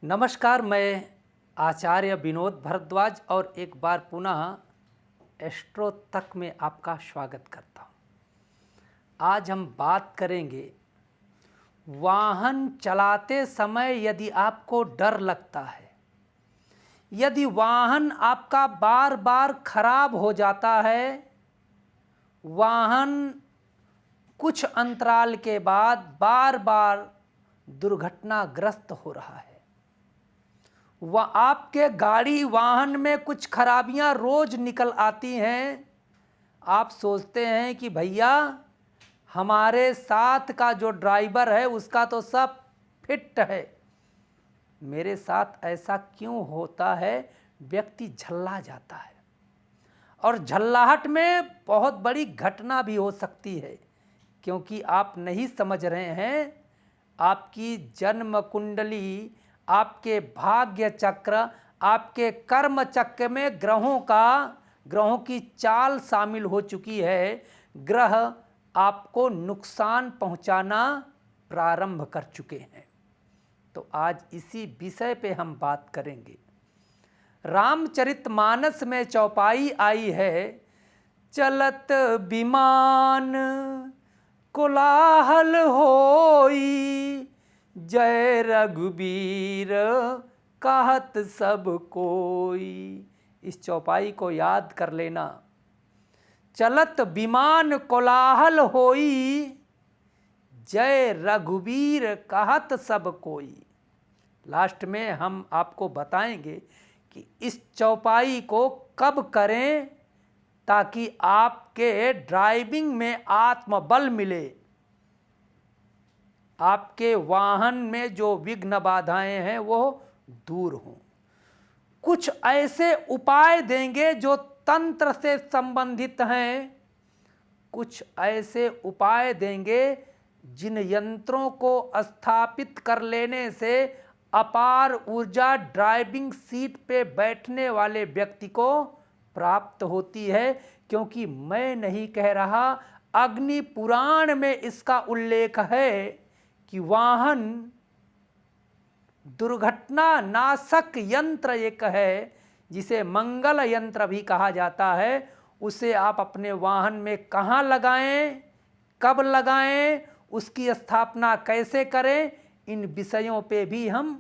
नमस्कार, मैं आचार्य विनोद भारद्वाज और एक बार पुनः एस्ट्रो तक में आपका स्वागत करता हूँ। आज हम बात करेंगे वाहन चलाते समय यदि आपको डर लगता है, यदि वाहन आपका बार बार खराब हो जाता है, वाहन कुछ अंतराल के बाद बार बार दुर्घटनाग्रस्त हो रहा है, वह आपके गाड़ी वाहन में कुछ खराबियां रोज निकल आती हैं। आप सोचते हैं कि भैया हमारे साथ का जो ड्राइवर है उसका तो सब फिट है, मेरे साथ ऐसा क्यों होता है। व्यक्ति झल्ला जाता है और झल्लाहट में बहुत बड़ी घटना भी हो सकती है, क्योंकि आप नहीं समझ रहे हैं आपकी जन्म कुंडली, आपके भाग्य चक्र, आपके कर्म चक्र में ग्रहों की चाल शामिल हो चुकी है। ग्रह आपको नुकसान पहुंचाना प्रारंभ कर चुके हैं। तो आज इसी विषय पे हम बात करेंगे। रामचरितमानस में चौपाई आई है, चलत विमान कोलाहल होई, जय रघुबीर कहत सब कोई। इस चौपाई को याद कर लेना। चलत विमान कोलाहल होई, जय रघुबीर कहत सब कोई। लास्ट में हम आपको बताएंगे कि इस चौपाई को कब करें ताकि आपके ड्राइविंग में आत्मबल मिले, आपके वाहन में जो विघ्न बाधाएं हैं वो दूर हों। कुछ ऐसे उपाय देंगे जो तंत्र से संबंधित हैं, कुछ ऐसे उपाय देंगे जिन यंत्रों को स्थापित कर लेने से अपार ऊर्जा ड्राइविंग सीट पे बैठने वाले व्यक्ति को प्राप्त होती है। क्योंकि मैं नहीं कह रहा, अग्नि पुराण में इसका उल्लेख है कि वाहन दुर्घटना नाशक यंत्र एक है, जिसे मंगल यंत्र भी कहा जाता है। उसे आप अपने वाहन में कहाँ लगाएं, कब लगाएं, उसकी स्थापना कैसे करें, इन विषयों पे भी हम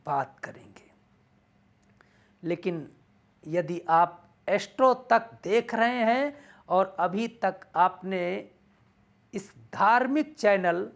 बात करेंगे। लेकिन यदि आप एस्ट्रो तक देख रहे हैं और अभी तक आपने इस धार्मिक चैनल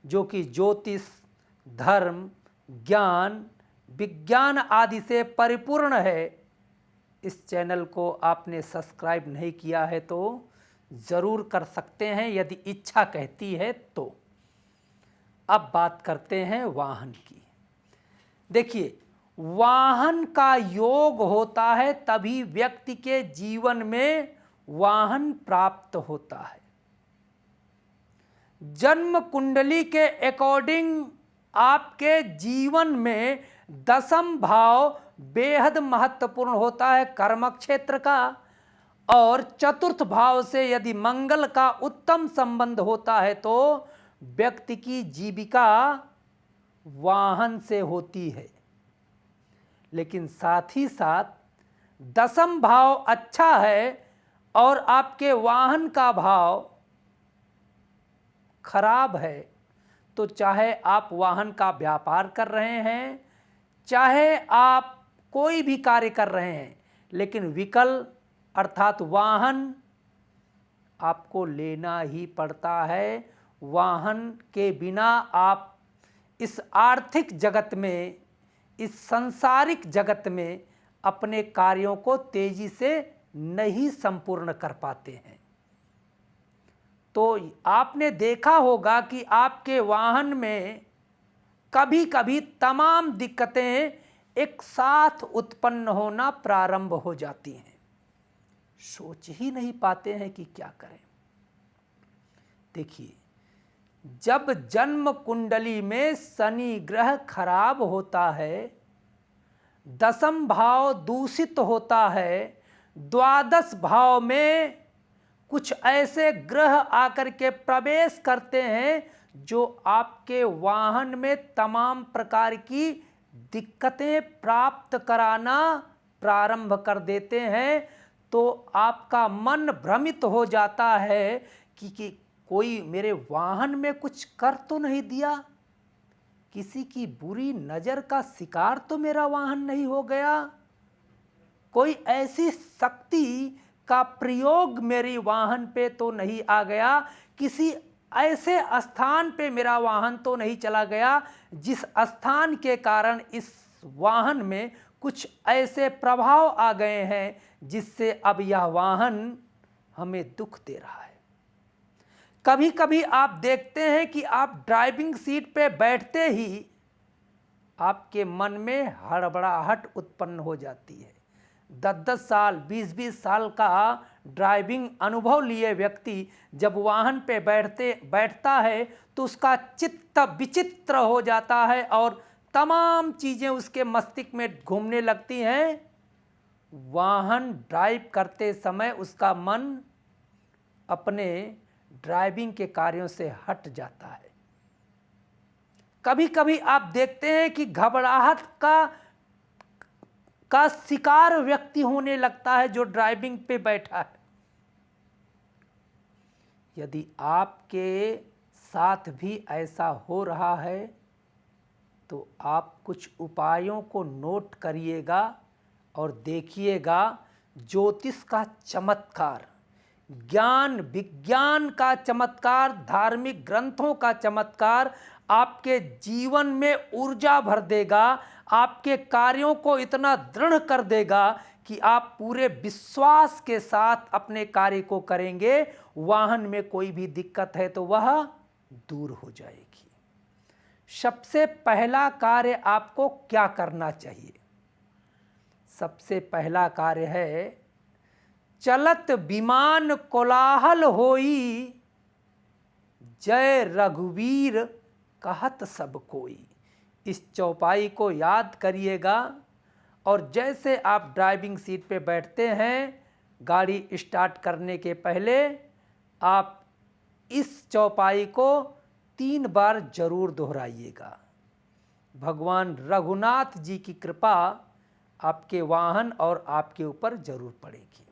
जो कि ज्योतिष, धर्म, ज्ञान, विज्ञान आदि से परिपूर्ण है, इस चैनल को आपने सब्सक्राइब नहीं किया है तो ज़रूर कर सकते हैं यदि इच्छा कहती है तो। अब बात करते हैं वाहन की। देखिए, वाहन का योग होता है तभी व्यक्ति के जीवन में वाहन प्राप्त होता है। जन्म कुंडली के अकॉर्डिंग आपके जीवन में दशम भाव बेहद महत्वपूर्ण होता है कर्म क्षेत्र का, और चतुर्थ भाव से यदि मंगल का उत्तम संबंध होता है तो व्यक्ति की जीविका वाहन से होती है। लेकिन साथ ही साथ दशम भाव अच्छा है और आपके वाहन का भाव खराब है, तो चाहे आप वाहन का व्यापार कर रहे हैं, चाहे आप कोई भी कार्य कर रहे हैं, लेकिन विकल अर्थात वाहन आपको लेना ही पड़ता है। वाहन के बिना आप इस आर्थिक जगत में, इस सांसारिक जगत में अपने कार्यों को तेजी से नहीं संपूर्ण कर पाते हैं। तो आपने देखा होगा कि आपके वाहन में कभी कभी तमाम दिक्कतें एक साथ उत्पन्न होना प्रारंभ हो जाती हैं, सोच ही नहीं पाते हैं कि क्या करें। देखिए, जब जन्म कुंडली में शनि ग्रह खराब होता है, दशम भाव दूषित होता है, द्वादश भाव में कुछ ऐसे ग्रह आकर के प्रवेश करते हैं जो आपके वाहन में तमाम प्रकार की दिक्कतें प्राप्त कराना प्रारंभ कर देते हैं, तो आपका मन भ्रमित हो जाता है कि कोई मेरे वाहन में कुछ कर तो नहीं दिया, किसी की बुरी नज़र का शिकार तो मेरा वाहन नहीं हो गया, कोई ऐसी शक्ति का प्रयोग मेरी वाहन पे तो नहीं आ गया, किसी ऐसे स्थान पे मेरा वाहन तो नहीं चला गया जिस स्थान के कारण इस वाहन में कुछ ऐसे प्रभाव आ गए हैं जिससे अब यह वाहन हमें दुख दे रहा है। कभी कभी आप देखते हैं कि आप ड्राइविंग सीट पे बैठते ही आपके मन में हड़बड़ाहट उत्पन्न हो जाती है। 10-10 साल 20-20 साल का ड्राइविंग अनुभव लिए व्यक्ति जब वाहन पे बैठता है तो उसका चित्त विचित्र हो जाता है और तमाम चीज़ें उसके मस्तिष्क में घूमने लगती हैं। वाहन ड्राइव करते समय उसका मन अपने ड्राइविंग के कार्यों से हट जाता है। कभी कभी आप देखते हैं कि घबराहट का शिकार व्यक्ति होने लगता है जो ड्राइविंग पे बैठा है। यदि आपके साथ भी ऐसा हो रहा है तो आप कुछ उपायों को नोट करिएगा और देखिएगा ज्योतिष का चमत्कार, ज्ञान विज्ञान का चमत्कार, धार्मिक ग्रंथों का चमत्कार आपके जीवन में ऊर्जा भर देगा, आपके कार्यों को इतना दृढ़ कर देगा कि आप पूरे विश्वास के साथ अपने कार्य को करेंगे। वाहन में कोई भी दिक्कत है तो वह दूर हो जाएगी। सबसे पहला कार्य आपको क्या करना चाहिए? सबसे पहला कार्य है, चलत विमान कोलाहल होई, जय रघुवीर कहत सब कोई। इस चौपाई को याद करिएगा और जैसे आप ड्राइविंग सीट पे बैठते हैं, गाड़ी स्टार्ट करने के पहले आप इस चौपाई को 3 बार जरूर दोहराइएगा। भगवान रघुनाथ जी की कृपा आपके वाहन और आपके ऊपर जरूर पड़ेगी।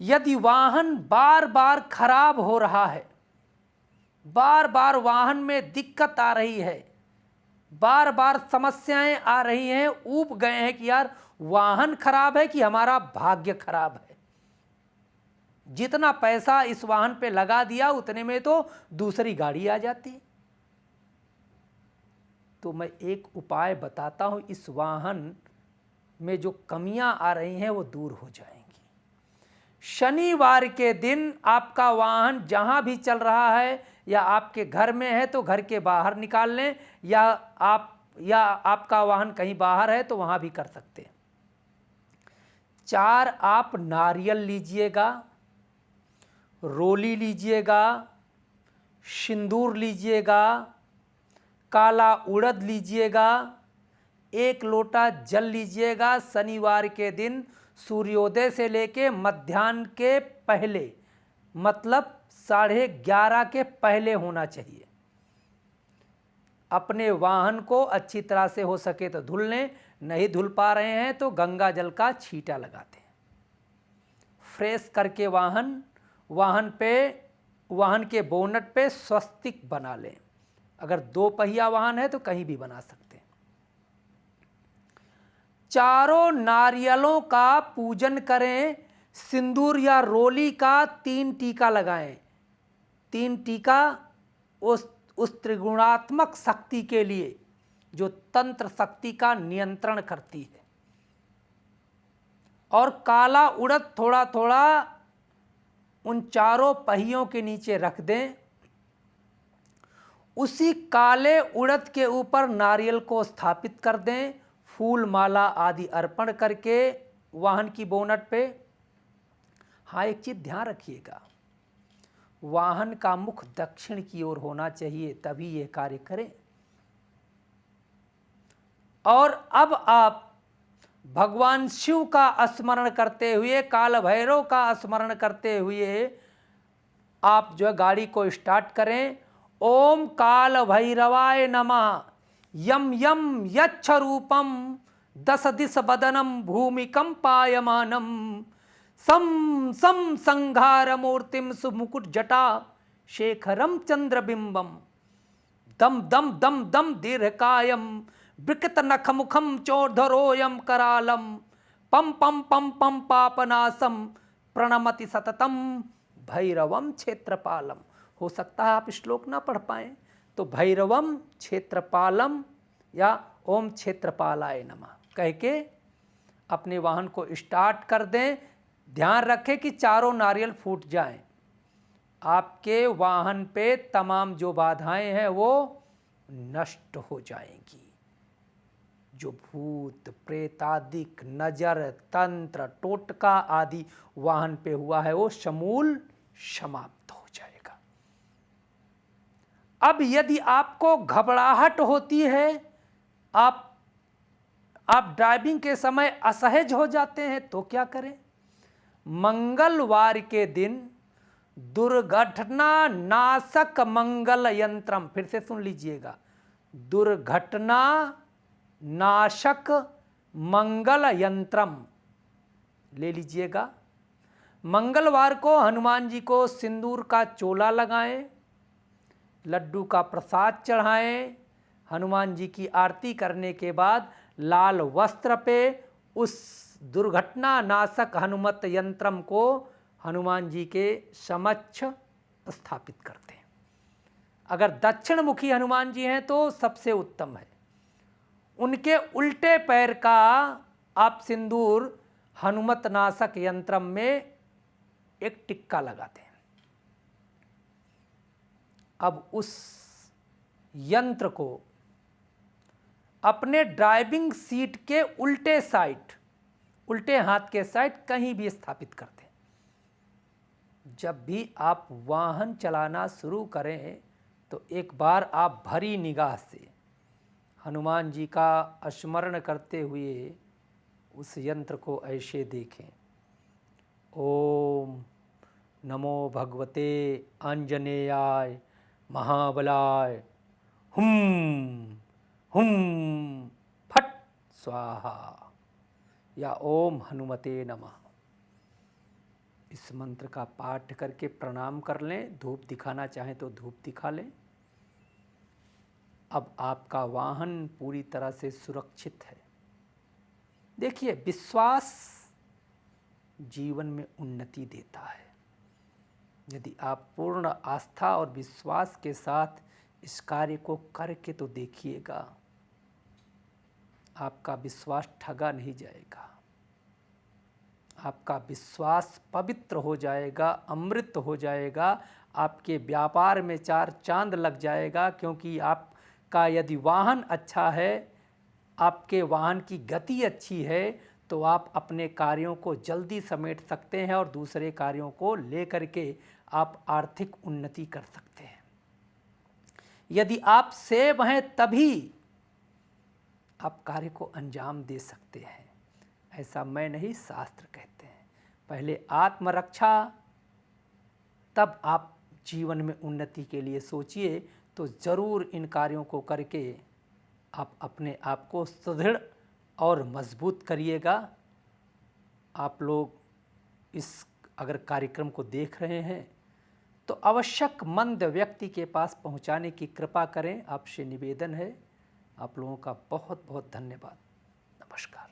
यदि वाहन बार बार खराब हो रहा है, बार बार वाहन में दिक्कत आ रही है, बार बार समस्याएं आ रही हैं, ऊब गए हैं कि यार वाहन खराब है कि हमारा भाग्य खराब है, जितना पैसा इस वाहन पे लगा दिया उतने में तो दूसरी गाड़ी आ जाती, तो मैं एक उपाय बताता हूं, इस वाहन में जो कमियां आ रही हैं वो दूर हो जाएंगी। शनिवार के दिन आपका वाहन जहां भी चल रहा है या आपके घर में है तो घर के बाहर निकाल लें, या आपका वाहन कहीं बाहर है तो वहां भी कर सकते हैं। 4 आप नारियल लीजिएगा, रोली लीजिएगा, सिंदूर लीजिएगा, काला उड़द लीजिएगा, 1 लोटा जल लीजिएगा। शनिवार के दिन सूर्योदय से लेके मध्याह्न के पहले, मतलब 11:30 के पहले होना चाहिए। अपने वाहन को अच्छी तरह से हो सके तो धुल लें, नहीं धुल पा रहे हैं तो गंगा जल का छींटा लगाते हैं। फ्रेश करके वाहन के बोनट पे स्वस्तिक बना लें। अगर 2 पहिया वाहन है तो कहीं भी बना सकते हैं। चारों नारियलों का पूजन करें, सिंदूर या रोली का 3 टीका लगाएं। 3 टीका उस त्रिगुणात्मक शक्ति के लिए जो तंत्र शक्ति का नियंत्रण करती है। और काला उड़द थोड़ा थोड़ा उन चारों पहियों के नीचे रख दें। उसी काले उड़द के ऊपर नारियल को स्थापित कर दें, फूल माला आदि अर्पण करके वाहन की बोनट पे। हाँ, एक चीज़ ध्यान रखिएगा, वाहन का मुख दक्षिण की ओर होना चाहिए, तभी ये कार्य करें। और अब आप भगवान शिव का स्मरण करते हुए, काल भैरव का स्मरण करते हुए आप जो है गाड़ी को स्टार्ट करें। ओम काल भैरवाय नमः, यम यम यच्छ रूपम दश दिश बदनम भूमिकं पायमानम सम सम संघार मूर्तिम सुमुकुट जटा शेखरम चंद्रबिंबम दम दम दम दम दीर्घकायम विकृत नखमुखम चोर्धरोयम करालम पम पम पम पम पापनासम प्रणमति सततम भैरवम क्षेत्रपालम। हो सकता है आप श्लोक ना पढ़ पाएं, तो भैरवम क्षेत्रपालम या ओम क्षेत्रपालाय नमः कह के अपने वाहन को स्टार्ट कर दें। ध्यान रखें कि चारों नारियल फूट जाएं। आपके वाहन पे तमाम जो बाधाएं हैं वो नष्ट हो जाएंगी। जो भूत प्रेतादिक नजर तंत्र टोटका आदि वाहन पे हुआ है वो समूल समाप्त हो जाएगा। अब यदि आपको घबराहट होती है, आप ड्राइविंग के समय असहज हो जाते हैं, तो क्या करें? मंगलवार के दिन दुर्घटना नाशक मंगल यंत्रम, फिर से सुन लीजिएगा, दुर्घटना नाशक मंगल यंत्रम ले लीजिएगा। मंगलवार को हनुमान जी को सिंदूर का चोला लगाएं, लड्डू का प्रसाद चढ़ाएं। हनुमान जी की आरती करने के बाद लाल वस्त्र पे उस दुर्घटना नाशक हनुमत यंत्रम को हनुमान जी के समक्ष स्थापित करते हैं। अगर दक्षिण मुखी हनुमान जी हैं तो सबसे उत्तम है। उनके उल्टे पैर का आप सिंदूर हनुमत नाशक यंत्रम में एक टिक्का लगाते हैं। अब उस यंत्र को अपने ड्राइविंग सीट के उल्टे साइड, उल्टे हाथ के साइड कहीं भी स्थापित करते हैं। जब भी आप वाहन चलाना शुरू करें तो एक बार आप भरी निगाह से हनुमान जी का स्मरण करते हुए उस यंत्र को ऐसे देखें। ओम नमो भगवते आंजनेयाय महाबलाय हुम हुम फट स्वाहा या ओम हनुमते नमः। इस मंत्र का पाठ करके प्रणाम कर लें। धूप दिखाना चाहें तो धूप दिखा लें। अब आपका वाहन पूरी तरह से सुरक्षित है। देखिए, विश्वास जीवन में उन्नति देता है। यदि आप पूर्ण आस्था और विश्वास के साथ इस कार्य को करके तो देखिएगा, आपका विश्वास ठगा नहीं जाएगा। आपका विश्वास पवित्र हो जाएगा, अमृत हो जाएगा। आपके व्यापार में चार चांद लग जाएगा, क्योंकि आपका यदि वाहन अच्छा है, आपके वाहन की गति अच्छी है, तो आप अपने कार्यों को जल्दी समेट सकते हैं और दूसरे कार्यों को लेकर के आप आर्थिक उन्नति कर सकते हैं। यदि आप सेव हैं तभी आप कार्य को अंजाम दे सकते हैं। ऐसा मैं नहीं, शास्त्र कहते हैं। पहले आत्मरक्षा, तब आप जीवन में उन्नति के लिए सोचिए। तो ज़रूर इन कार्यों को करके आप अपने आप को सुदृढ़ और मजबूत करिएगा। आप लोग इस अगर कार्यक्रम को देख रहे हैं तो आवश्यक मंद व्यक्ति के पास पहुंचाने की कृपा करें। आपसे निवेदन है। आप लोगों का बहुत बहुत धन्यवाद। नमस्कार।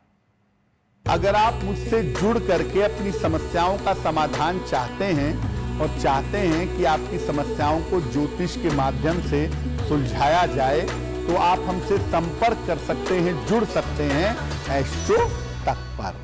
अगर आप मुझसे जुड़ करके अपनी समस्याओं का समाधान चाहते हैं और चाहते हैं कि आपकी समस्याओं को ज्योतिष के माध्यम से सुलझाया जाए, तो आप हमसे संपर्क कर सकते हैं, जुड़ सकते हैं एस्ट्रो तक पर।